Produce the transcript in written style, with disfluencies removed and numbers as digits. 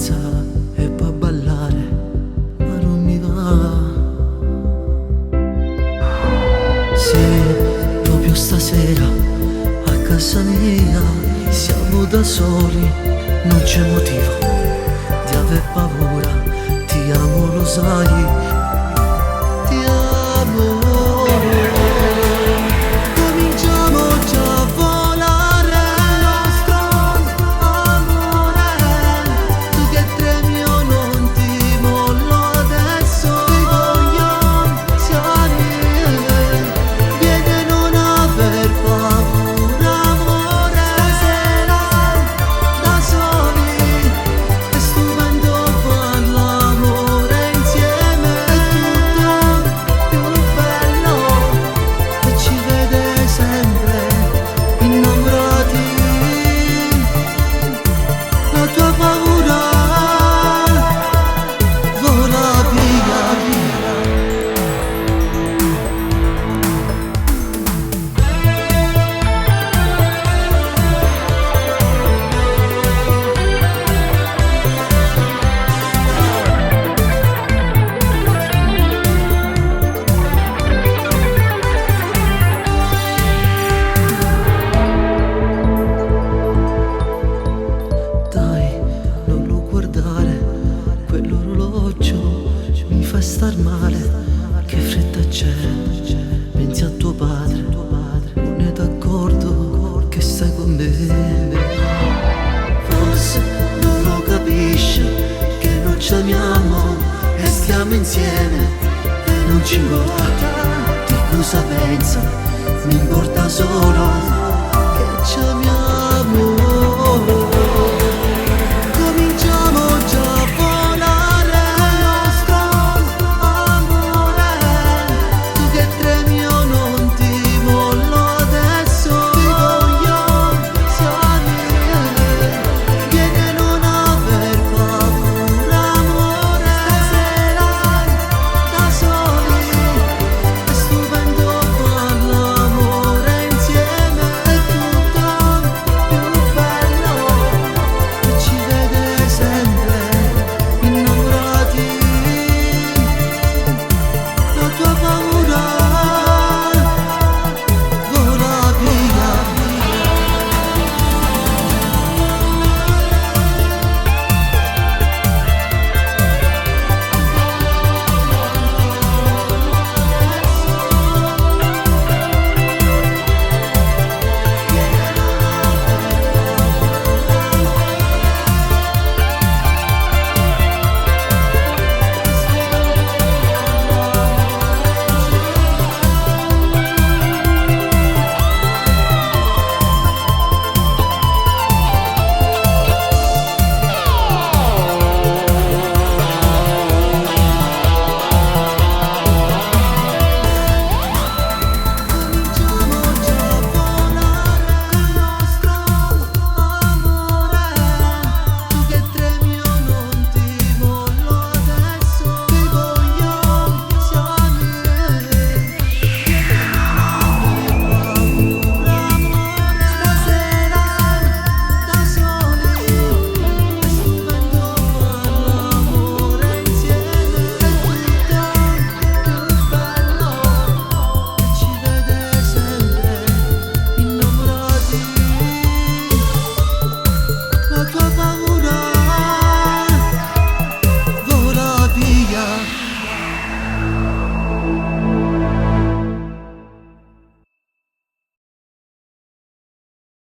danza e poi ballare, ma non mi va. Se proprio stasera a casa mia siamo da soli, non c'è motivo di aver paura. Ti amo, lo sai, ti amo. Cominciamo già a volare il nostro amore. Tu che tremi io non ti mollo adesso. Ti voglio ansiare. Vieni e non aver paura, amore. Stasera da soli è stupendo far l'amore insieme. È tutto più bello e ci vede sempre innamorati. La tua paura vola via, via. Dai, non lo guardare, quell'orologio mi fa star male. Che fretta c'è, pensi a tuo padre, non è d'accordo che stai con me. Forse non lo capisce che non ci amiamo e stiamo insieme e non ci importa di cosa pensa, mi importa solo